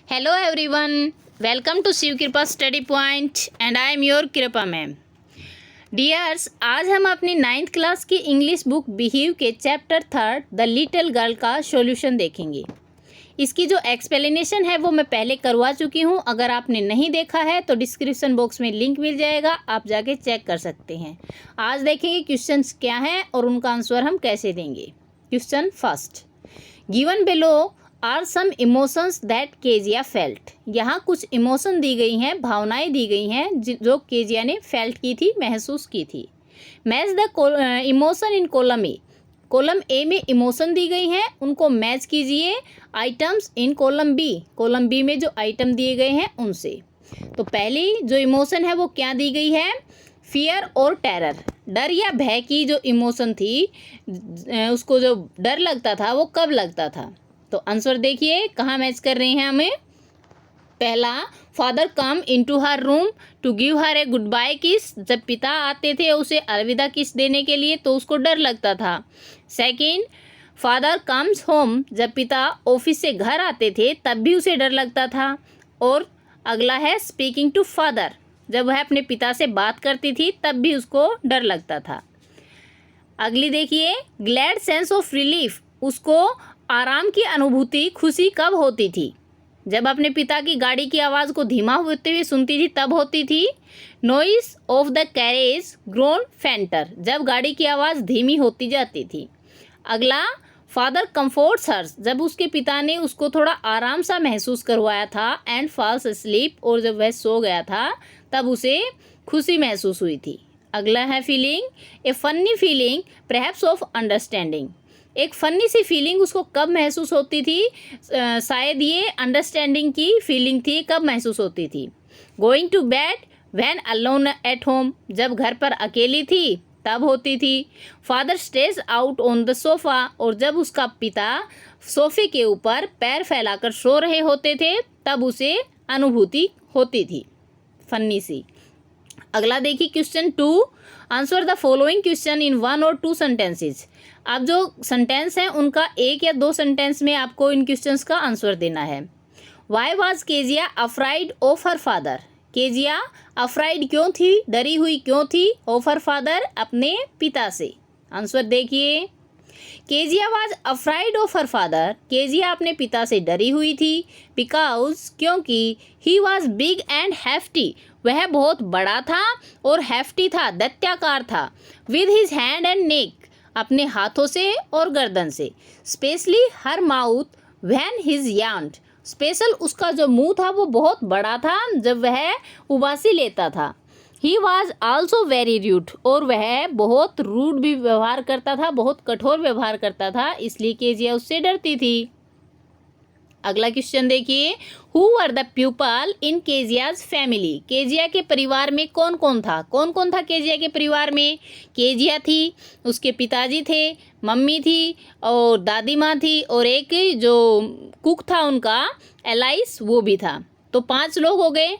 Hello everyone, welcome to Shiv कृपा study point and I am your कृपा ma'am. Dears, आज हम अपनी 9th क्लास की इंग्लिश बुक बिहेव के चैप्टर 3 द लिटिल गर्ल का सॉल्यूशन देखेंगे। इसकी जो एक्सप्लेनेशन है वो मैं पहले करवा चुकी हूँ। अगर आपने नहीं देखा है तो डिस्क्रिप्शन बॉक्स में लिंक मिल जाएगा, आप जाके चेक कर सकते हैं। आज देखेंगे क्वेश्चंस क्या हैं और उनका आंसर हम कैसे देंगे। Question first, given below are some emotions that Kezia felt. यहाँ कुछ इमोशन दी गई हैं, भावनाएं दी गई हैं जो केजिया ने फेल्ट की थी, महसूस की थी। Match the emotion in column A. Column A में इमोशन दी गई हैं, उनको मैच कीजिए items in column B. Column B में जो आइटम दिए गए हैं उनसे। तो पहली जो इमोशन है वो क्या दी गई है? फियर और टेरर, डर या भय की जो इमोशन थी, उसको जो डर लगता था वो कब लगता था? तो आंसर देखिए कहाँ मैच कर रहे हैं हमें। पहला, father come into her room to give her a goodbye kiss. जब पिता आते थे उसे अलविदा किस देने के लिए तो उसको डर लगता था। सेकंड, फादर कम्स होम, जब पिता ऑफिस से घर आते थे तब भी उसे डर लगता था। और अगला है स्पीकिंग टू फादर, जब वह अपने पिता से बात करती थी तब भी उसको डर लगता था। अगली देखिए, ग्लैड सेंस ऑफ रिलीफ, उसको आराम की अनुभूति, खुशी कब होती थी? जब अपने पिता की गाड़ी की आवाज़ को धीमा होते हुए सुनती थी तब होती थी। Noise of the carriage grown फेंटर, जब गाड़ी की आवाज़ धीमी होती जाती थी। अगला, फादर कंफर्ट्स हर, जब उसके पिता ने उसको थोड़ा आराम सा महसूस करवाया था। एंड फॉल्स स्लीप, और जब वह सो गया था तब उसे खुशी महसूस हुई थी। अगला है feeling, A funny feeling perhaps of understanding, एक फनी सी फीलिंग उसको कब महसूस होती थी? शायद ये अंडरस्टैंडिंग की फीलिंग थी, कब महसूस होती थी? Going to bed when alone at home, जब घर पर अकेली थी तब होती थी। Father stage out on the sofa, और जब उसका पिता सोफे के ऊपर पैर फैलाकर सो रहे होते थे तब उसे अनुभूति होती थी फनी सी। अगला देखिए question 2, answer the following question in 1 और 2 सेंटेंसेज। अब जो सेंटेंस हैं उनका 1 या 2 सेंटेंस में आपको इन क्वेश्चंस का आंसर देना है। Why was Kezia afraid of her father, Kezia afraid क्यों थी, डरी हुई क्यों थी? ऑफ हर फादर, अपने पिता से। आंसर देखिए, Kezia was afraid of her father, Kezia अपने पिता से डरी हुई थी। बिकॉज, क्योंकि he was big and hefty, वह बहुत बड़ा था और हैफ्टी था, दैत्याकार था। With his hand and neck, अपने हाथों से और गर्दन से। Specially her mouth when his yawned, special उसका जो मुंह था वो बहुत बड़ा था जब वह उबासी लेता था। He was also very rude, और वह बहुत रूड भी व्यवहार करता था, बहुत कठोर व्यवहार करता था, इसलिए केजिया उससे डरती थी। अगला क्वेश्चन देखिए, who were the people in Keziah's family, Kezia के परिवार में कौन कौन था? कौन कौन था केजिया के परिवार में? केजिया थी, उसके पिताजी थे, मम्मी थी और दादी माँ थी, और एक जो कुक था उनका एलाइस, वो भी था। तो 5 लोग हो गए।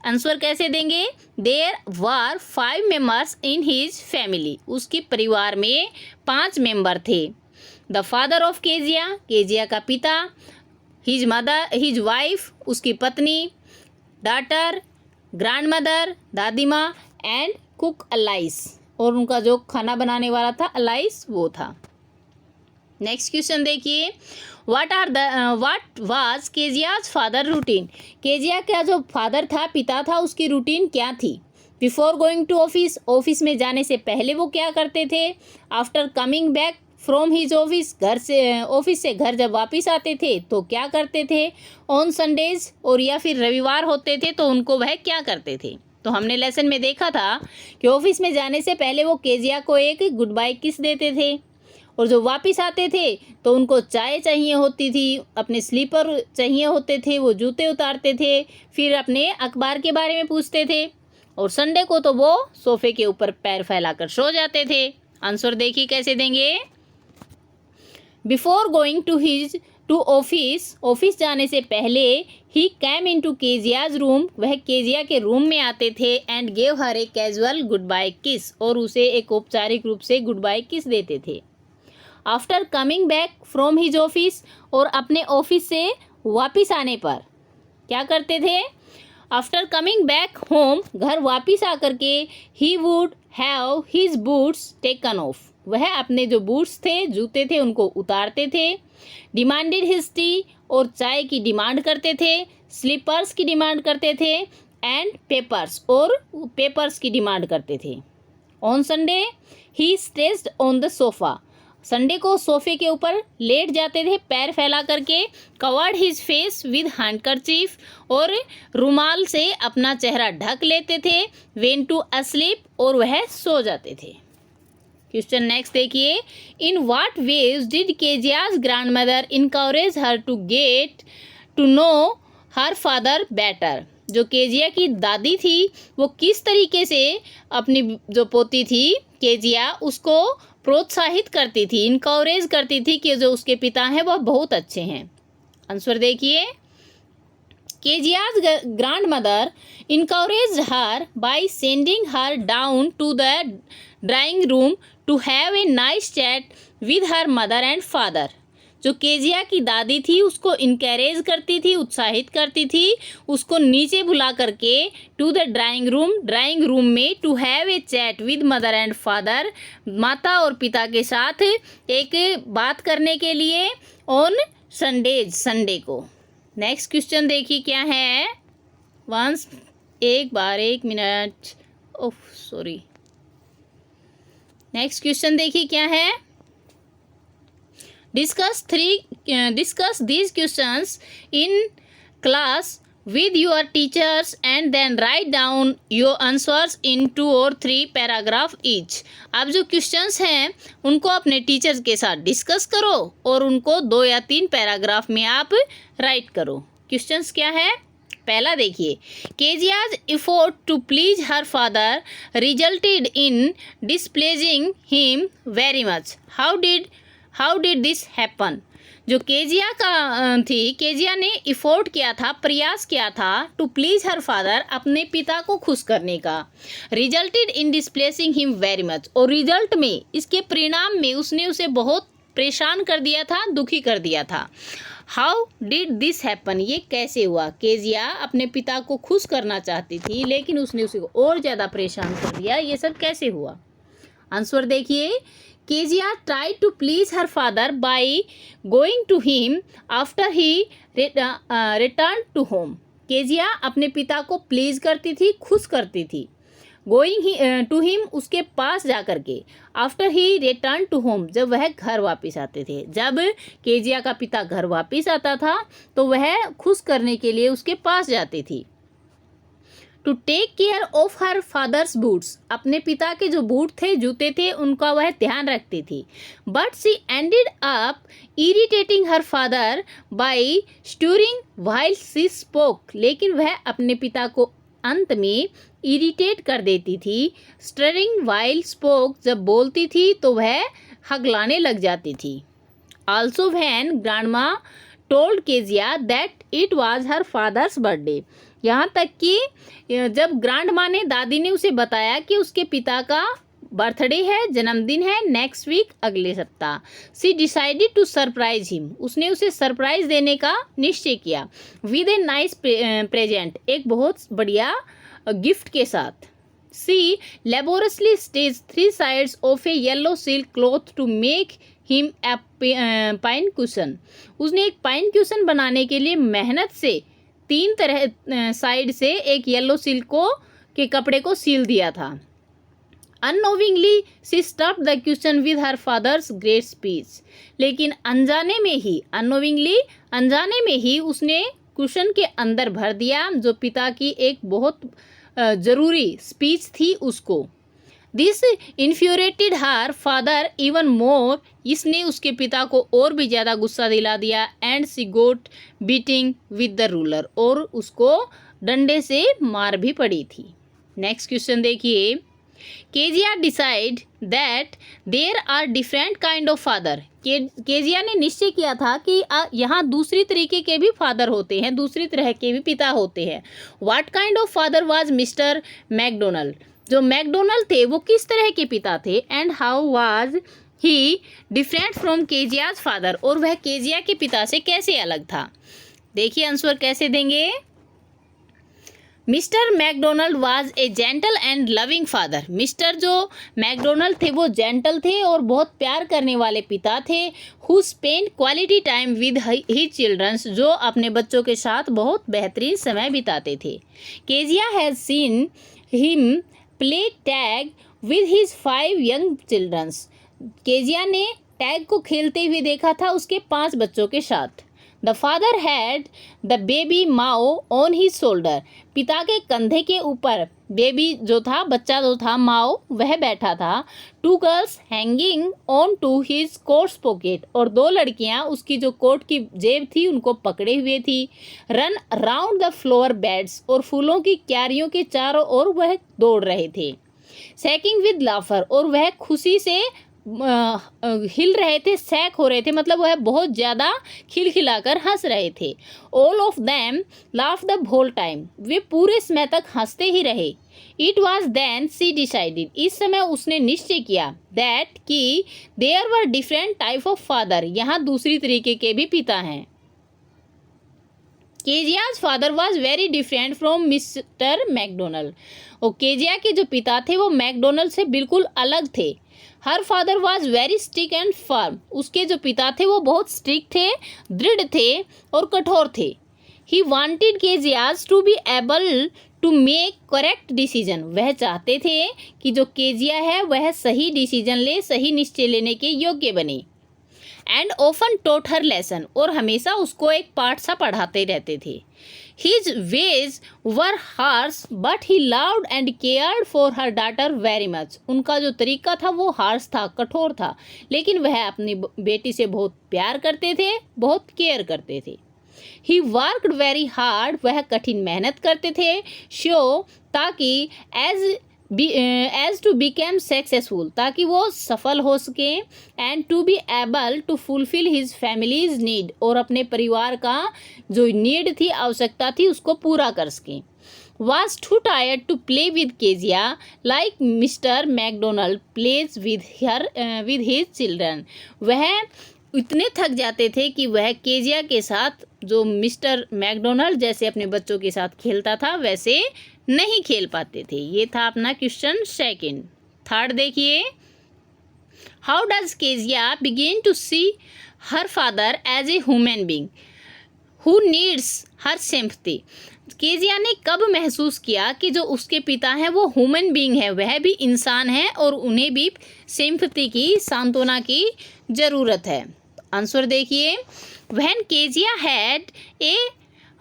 आंसर कैसे देंगे? There were 5 members in his family, उसके परिवार में 5 मेंबर थे। The father of Kezia, Kezia का पिता। हिज मदर, हिज वाइफ, उसकी पत्नी। डॉटर, ग्रैंड मदर, दादी माँ, एंड कुक अलाइस, और उनका जो खाना बनाने वाला था अलाइस, वो था। नेक्स्ट क्वेश्चन देखिए, what was Kezia's father routine, Kezia का जो फादर था, पिता था, उसकी रूटीन क्या थी? Before going to office, office में जाने से पहले वो क्या करते थे? After coming back from his office, घर से, ऑफिस से घर जब वापस आते थे तो क्या करते थे? ऑन संडेज, और या फिर रविवार होते थे तो उनको वह क्या करते थे? तो हमने लेसन में देखा था कि ऑफिस में जाने से पहले वो केजिया को एक गुड बाय किस देते थे, और जो वापस आते थे तो उनको चाय चाहिए होती थी, अपने स्लीपर चाहिए होते थे, वो जूते उतारते थे, फिर अपने अखबार के बारे में पूछते थे, और संडे को तो वो सोफे के ऊपर पैर फैलाकर सो जाते थे। आंसर देखिए कैसे देंगे। Before going to office, office जाने से पहले, he came in to Kezia's room, वह केजिया के रूम में आते थे। And gave her a casual goodbye kiss, और उसे एक औपचारिक रूप से गुड बाय किस देते थे। After coming back from his office, और अपने ऑफिस से वापस आने पर, क्या करते थे? आफ्टर कमिंग बैक होम, घर वापिस आकर के, he would have his boots taken of, वह अपने जो बूट्स थे, जूते थे, उनको उतारते थे। डिमांडेड हिज टी, और चाय की डिमांड करते थे। स्लीपर्स की डिमांड करते थे। एंड पेपर्स, और पेपर्स की डिमांड करते थे। On Sunday he staged on the sofa, Sunday को सोफे के ऊपर लेट जाते थे पैर फैला करके। Covered his face with handkerchief, और रुमाल से अपना चेहरा ढक लेते थे। वेन टू अस्लीप, और वह सो जाते थे। क्वेश्चन नेक्स्ट देखिए, in what ways did Kezia's grandmother encourage her to get to know her father better, जो केजिया की दादी थी वो किस तरीके से अपनी जो पोती थी केजिया उसको प्रोत्साहित करती थी, इनकरेज करती थी कि जो उसके पिता हैं वह बहुत अच्छे हैं। आंसर देखिए, Keziah's grand mother encouraged her by sending her down to the drawing room to have a nice chat with her mother and father। जो केजिया की दादी थी उसको इनकरेज करती थी, उत्साहित करती थी, उसको नीचे बुला करके टू द ड्राइंग रूम में to have a chat with mother and father, माता और पिता के साथ एक बात करने के लिए ऑन संडे को। नेक्स्ट क्वेश्चन देखिए क्या है, एक minute, oh sorry. Next question देखिए क्या है, discuss these questions in class with your teachers and then write down your answers in 2 or 3 paragraph each। अब जो क्वेश्चंस हैं उनको अपने टीचर्स के साथ डिस्कस करो और उनको 2 या 3 पैराग्राफ में आप राइट करो। क्वेश्चंस क्या है, पहला देखिए, Kezia's effort to please her father resulted in displeasing him very much, how did this happen. जो केजिया का थी, केजिया ने इफोर्ट किया था, प्रयास किया था टू प्लीज हर फादर, अपने पिता को खुश करने का। Resulted in displeasing him very much, और रिजल्ट में, इसके परिणाम में उसने उसे बहुत परेशान कर दिया था, दुखी कर दिया था। हाउ डिड दिस हैपन, ये कैसे हुआ। केजिया अपने पिता को खुश करना चाहती थी लेकिन उसने उसे और ज़्यादा परेशान कर दिया, ये सब कैसे हुआ। आंसर देखिए, Kezia try to please her father by going to him after he return to home. Kezia अपने पिता को प्लीज करती थी, खुश करती थी। गोइंग टू हिम, उसके पास जा कर के। After he return to home, जब वह घर वापस आते थे। जब केजिया का पिता घर वापस आता था तो वह खुश करने के लिए उसके पास जाती थी। To take care of her father's boots, अपने पिता के जो बूट थे, जूते थे, उनका वह ध्यान रखती थी। But she ended up irritating her father by stuttering while she spoke, लेकिन वह अपने पिता को अंत में इरिटेट कर देती थी। स्टरिंग व्हाइल स्पोक, जब बोलती थी तो वह हगलाने लग जाती थी। Also when grandma told Kezia that it was her father's birthday, यहाँ तक कि जब ग्रैंड माँ ने, दादी ने उसे बताया कि उसके पिता का बर्थडे है, जन्मदिन है, नेक्स्ट वीक, अगले सप्ताह। सी डिसाइडेड टू सरप्राइज हिम, उसने उसे सरप्राइज देने का निश्चय किया। विद ए नाइस प्रेजेंट, एक बहुत बढ़िया गिफ्ट के साथ। She laboriously stitched 3 sides of a yellow silk cloth to make him a pin cushion, उसने एक पाइन क्यूशन बनाने के लिए मेहनत से 3 तरह साइड से एक येलो सिल्क के कपड़े को सील दिया था। Unknowingly she stuffed the cushion with her father's great speech, लेकिन अनजाने में ही उसने क्वेश्चन के अंदर भर दिया जो पिता की एक बहुत ज़रूरी स्पीच थी उसको। This infuriated her father even more, इसने उसके पिता को और भी ज़्यादा गुस्सा दिला दिया। And she got beating with the ruler, और उसको डंडे से मार भी पड़ी थी। नेक्स्ट क्वेश्चन देखिए, Kezia decide that there are different kind of father, Kezia ने निश्चय किया था कि यहाँ दूसरी तरीके के भी फादर होते हैं, दूसरी तरह के भी पिता होते हैं। What kind of father was mister McDonald, जो मैकडोनल्ड थे वो किस तरह के पिता थे। And how was he different from Kezia's father, और वह केजिया के पिता से कैसे अलग था। देखिए आंसर कैसे देंगे, mister McDonald was a gentle and loving father. Mister जो मैकडोनल्ड थे वो जेंटल थे और बहुत प्यार करने वाले पिता थे। Who spend quality time with his childrens, जो अपने बच्चों के साथ बहुत बेहतरीन समय बिताते थे। Kezia has seen him play tag with his 5 young childrens. Kezia ने टैग को खेलते हुए देखा था उसके 5 बच्चों के साथ। The father had the baby Mao on his shoulder. पिता के कंधे के ऊपर बेबी जो था, बच्चा जो था माओ, वह बैठा था। 2 girls hanging on to his coat pocket, और 2 लड़कियां उसकी जो कोट की जेब थी उनको पकड़े हुए थी। Run around the floor beds, और फूलों की क्यारियों के चारों ओर वह दौड़ रहे थे। सैकिंग विद लाफर, और वह खुशी से हिल रहे थे, सैक हो रहे थे, मतलब वह बहुत ज़्यादा खिलखिलाकर हंस रहे थे। All of them laugh the whole time, वे पूरे समय तक हंसते ही रहे। It was then she decided, इस समय उसने निश्चय किया, दैट कि there were different type of father, यहाँ दूसरी तरीके के भी पिता हैं। Kezia's father was very different from mister Macdonald, और केजिया के जो पिता थे वो मैकडोनल्ड से बिल्कुल अलग थे। Her father was very strict and firm, उसके जो पिता थे वो बहुत स्ट्रिक्ट थे, दृढ़ थे और कठोर थे। He wanted Kezia's to be able to make correct decision, वह चाहते थे कि जो केजिया है वह सही डिसीजन ले, सही निश्चय लेने के योग्य बने। And often taught her lesson, और हमेशा उसको एक पाठ सा पढ़ाते रहते थे। His ways were harsh but he loved and cared for her daughter very much, उनका जो तरीका था वो हार्श था, कठोर था, लेकिन वह अपनी बेटी से बहुत प्यार करते थे, बहुत केयर करते थे। ही वर्कड वेरी हार्ड, वह कठिन मेहनत करते थे। शो, ताकि एज टू बिकेम सक्सेसफुल, ताकि वो सफल हो सके। And to be able to fulfil his family's need, और अपने परिवार का जो नीड थी, आवश्यकता थी, उसको पूरा कर सके। was too tired to play with Kezia like Mr. McDonald plays with his children, वह इतने थक जाते थे कि वह केजिया के साथ, जो मिस्टर मैकडोनल्ड जैसे अपने बच्चों के साथ खेलता था, वैसे नहीं खेल पाते थे। ये था अपना क्वेश्चन सेकंड। थर्ड देखिए, how does Kezia begin to see her father as a human being who needs her sympathy. Kezia ने कब महसूस किया कि जो उसके पिता हैं वो ह्यूमन बीइंग है, वह भी इंसान है और उन्हें भी सिंपैथी की, सांत्वना की ज़रूरत है। आंसर देखिए, when Kezia had a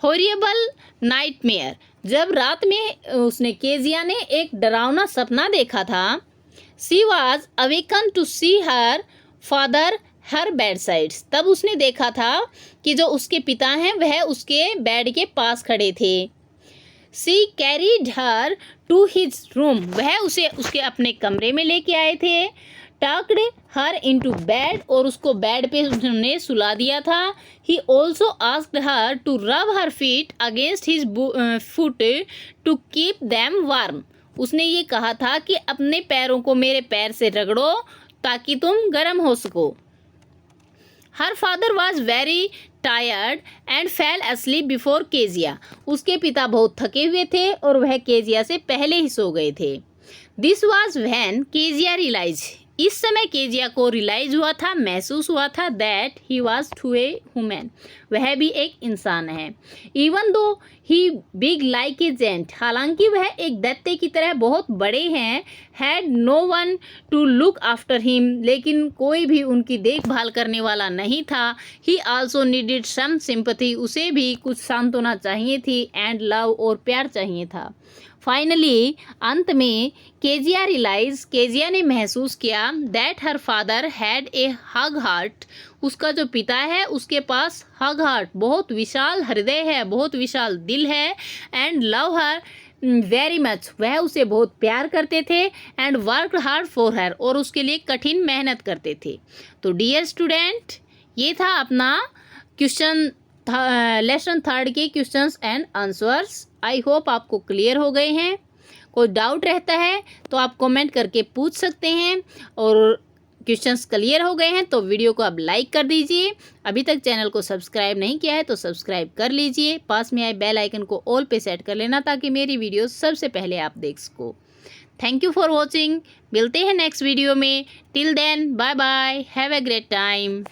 horrible nightmare, जब रात में उसने, केजिया ने एक डरावना सपना देखा था। She was awaken to see her father her bed sides, तब उसने देखा था कि जो उसके पिता हैं वह उसके बेड के पास खड़े थे। She carried her to his room, वह उसे उसके अपने कमरे में लेके आए थे। टक्ड हर इनटू बेड, और उसको बेड पे उन्होंने सुला दिया था। He also asked her to rub her feet against his foot to keep them warm, उसने ये कहा था कि अपने पैरों को मेरे पैर से रगड़ो ताकि तुम गर्म हो सको। Her father was very tired and fail asleep before Kezia, उसके पिता बहुत थके हुए थे और वह केजिया से पहले ही सो गए थे। This was when Kezia realise, इस समय केजिया को रियलाइज हुआ था, महसूस हुआ था, that he was to a human, वह भी एक इंसान है। Even though he big like a giant, हालांकि वह एक दैत्य की तरह बहुत बड़े हैं। Had no one to look after him, लेकिन कोई भी उनकी देखभाल करने वाला नहीं था। He also needed some sympathy, उसे भी कुछ सांत्वना चाहिए थी, एंड लव, और प्यार चाहिए था। फाइनली, अंत में केजिया रियलाइज, केजिया ने महसूस किया, that her father had a hug heart, उसका जो पिता है उसके पास हग हार्ट, बहुत विशाल हृदय है, बहुत विशाल दिल है। And love her very much, वह उसे बहुत प्यार करते थे। And work hard for her, और उसके लिए कठिन मेहनत करते थे। तो डियर स्टूडेंट, ये था अपना क्वेश्चन, लेसन थर्ड के questions and answers. I hope आपको क्लियर हो गए हैं। कोई डाउट रहता है तो आप कमेंट करके पूछ सकते हैं, और क्वेश्चंस क्लियर हो गए हैं तो वीडियो को अब लाइक कर दीजिए। अभी तक चैनल को सब्सक्राइब नहीं किया है तो सब्सक्राइब कर लीजिए। पास में आए बेल आइकन को ऑल पे सेट कर लेना ताकि मेरी वीडियो सबसे पहले आप देख सको। Thank you for watching. मिलते हैं नेक्स्ट वीडियो में। Till then bye bye, have a great time.